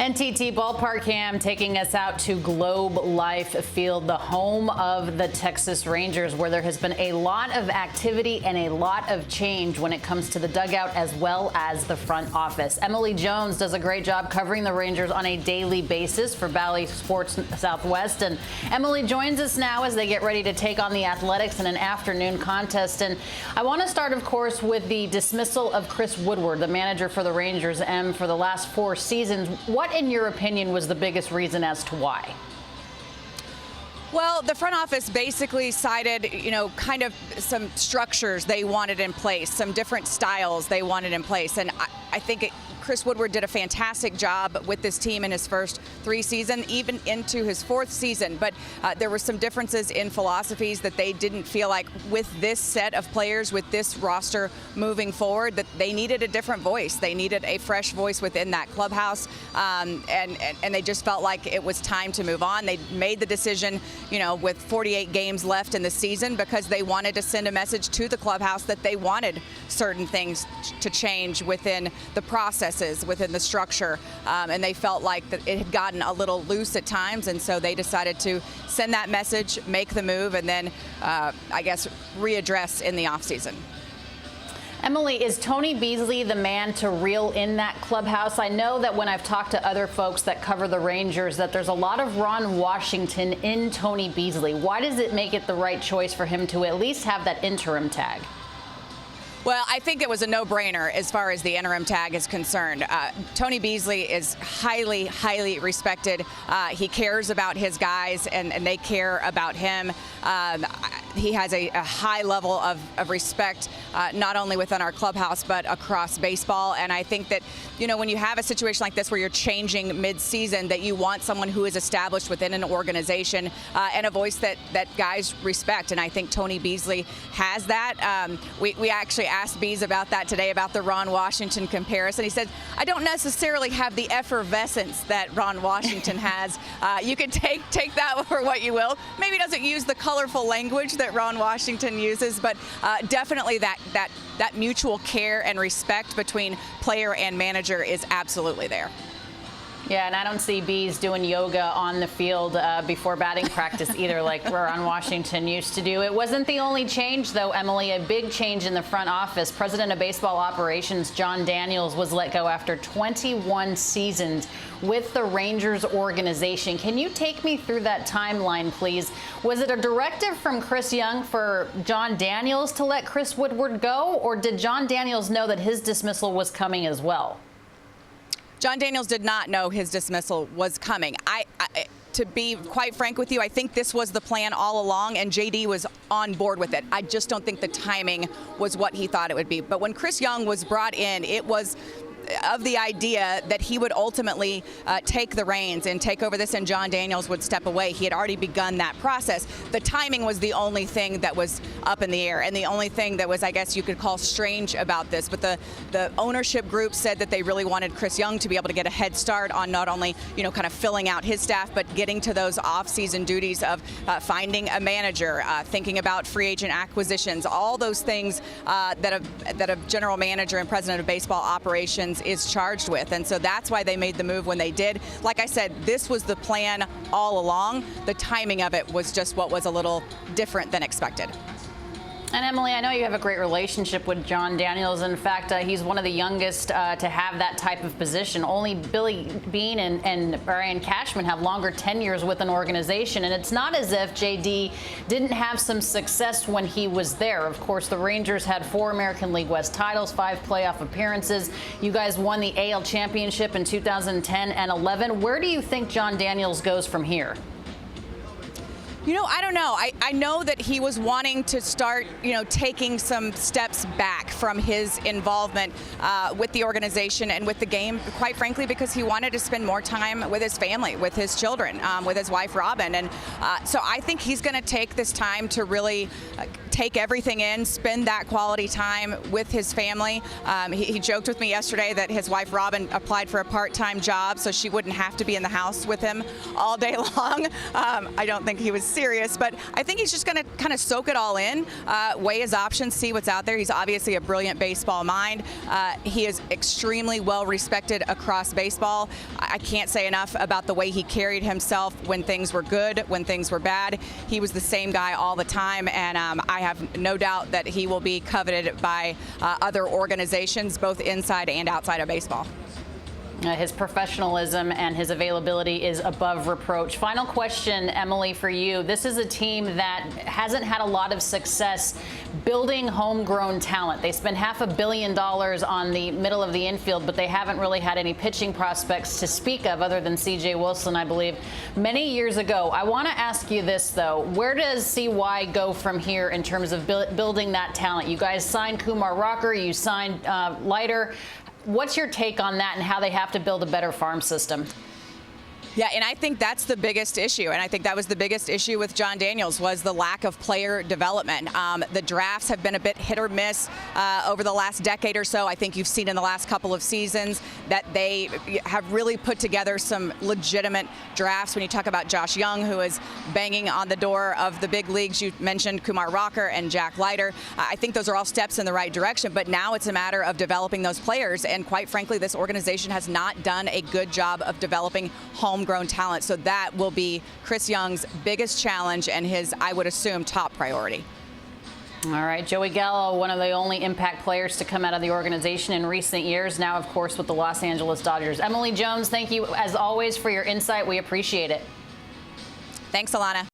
NTT Ballpark Cam taking us out to Globe Life Field, the home of the Texas Rangers, where there has been a lot of activity and a lot of change when it comes to the dugout as well as the front office. Emily Jones does a great job covering the Rangers on a daily basis for Bally Sports Southwest. And Emily joins us now as they get ready to take on the Athletics in an afternoon contest. And I want to start, of course, with the dismissal of Chris Woodward, the manager for the Rangers, for the last 4 seasons. What, in your opinion, was the biggest reason as to why? Well, the front office basically cited, kind of some structures they wanted in place, some different styles they wanted in place. And I think Chris Woodward did a fantastic job with this team in his first 3 seasons, even into his 4th season. But there were some differences in philosophies that they didn't feel like with this set of players, with this roster moving forward, that they needed a different voice. They needed a fresh voice within that clubhouse. And they just felt like it was time to move on. They made the decision, with 48 games left in the season, because they wanted to send a message to the clubhouse that they wanted certain things to change within the processes, within the structure, and they felt like that it had gotten a little loose at times, and so they decided to send that message, make the move, and then I guess readdress in the offseason. Emily, is Tony Beasley the man to reel in that clubhouse? I know that when I've talked to other folks that cover the Rangers, that there's a lot of Ron Washington in Tony Beasley. Why does it make it the right choice for him to at least have that interim tag? Well, I think it was a no-brainer as far as the interim tag is concerned. Tony Beasley is highly, highly respected. He cares about his guys, and they care about him. He has a high level of respect, not only within our clubhouse, but across baseball. And I think that, when you have a situation like this where you're changing mid-season, that you want someone who is established within an organization and a voice that guys respect. And I think Tony Beasley has that. We actually asked Bees about that today, about the Ron Washington comparison. He said, I don't necessarily have the effervescence that Ron Washington has. You can take that for what you will. Maybe doesn't use the colorful language that Ron Washington uses, but definitely that mutual care and respect between player and manager is absolutely there. Yeah, and I don't see Bees doing yoga on the field before batting practice either, like Ron Washington used to do. It wasn't the only change, though, Emily. A big change in the front office. President of Baseball Operations John Daniels was let go after 21 seasons with the Rangers organization. Can you take me through that timeline, please? Was it a directive from Chris Young for John Daniels to let Chris Woodward go, or did John Daniels know that his dismissal was coming as well? John Daniels did not know his dismissal was coming. To be quite frank with you, I think this was the plan all along, and JD was on board with it. I just don't think the timing was what he thought it would be. But when Chris Young was brought in, it was of the idea that he would ultimately take the reins and take over this, and John Daniels would step away. He had already begun that process. The timing was the only thing that was up in the air, and the only thing that was, I guess you could call, strange about this. But the ownership group said that they really wanted Chris Young to be able to get a head start on not only, kind of filling out his staff, but getting to those off-season duties of finding a manager, thinking about free agent acquisitions, all those things that a general manager and president of baseball operations is charged with. And so that's why they made the move when they did. Like I said, this was the plan all along. The timing of it was just what was a little different than expected. And Emily, I know you have a great relationship with John Daniels. In fact, he's one of the youngest to have that type of position. Only Billy Beane and Brian Cashman have longer tenures with an organization. And it's not as if JD didn't have some success when he was there. Of course, the Rangers had 4 American League West titles, 5 playoff appearances. You guys won the AL championship in 2010 and 11. Where do you think John Daniels goes from here? I don't know. I know that he was wanting to start, taking some steps back from his involvement with the organization and with the game, quite frankly, because he wanted to spend more time with his family, with his children, with his wife, Robin. And so I think he's going to take this time to really take everything in, spend that quality time with his family. He joked with me yesterday that his wife, Robin, applied for a part-time job so she wouldn't have to be in the house with him all day long. I don't think he was serious, but I think he's just going to kind of soak it all in, weigh his options, see what's out there. He's obviously a brilliant baseball mind. He is extremely well respected across baseball. I can't say enough about the way he carried himself when things were good, when things were bad. He was the same guy all the time, and I have no doubt that he will be coveted by other organizations, both inside and outside of baseball. His professionalism and his availability is above reproach. Final question, Emily, for you. This is a team that hasn't had a lot of success building homegrown talent. They spend $500 million on the middle of the infield, but they haven't really had any pitching prospects to speak of other than C.J. Wilson, I believe, many years ago. I want to ask you this, though. Where does CY go from here in terms of building that talent? You guys signed Kumar Rocker. You signed Leiter. What's your take on that and how they have to build a better farm system? Yeah, and I think that's the biggest issue, and I think that was the biggest issue with John Daniels was the lack of player development. The drafts have been a bit hit or miss over the last decade or so. I think you've seen in the last couple of seasons that they have really put together some legitimate drafts. When you talk about Josh Young, who is banging on the door of the big leagues, you mentioned Kumar Rocker and Jack Leiter. I think those are all steps in the right direction, but now it's a matter of developing those players, and quite frankly, this organization has not done a good job of developing homegrown talent. So that will be Chris Young's biggest challenge and his, I would assume, top priority. All right, Joey Gallo, one of the only impact players to come out of the organization in recent years, now, of course, with the Los Angeles Dodgers. Emily Jones, thank you, as always, for your insight. We appreciate it. Thanks, Alana.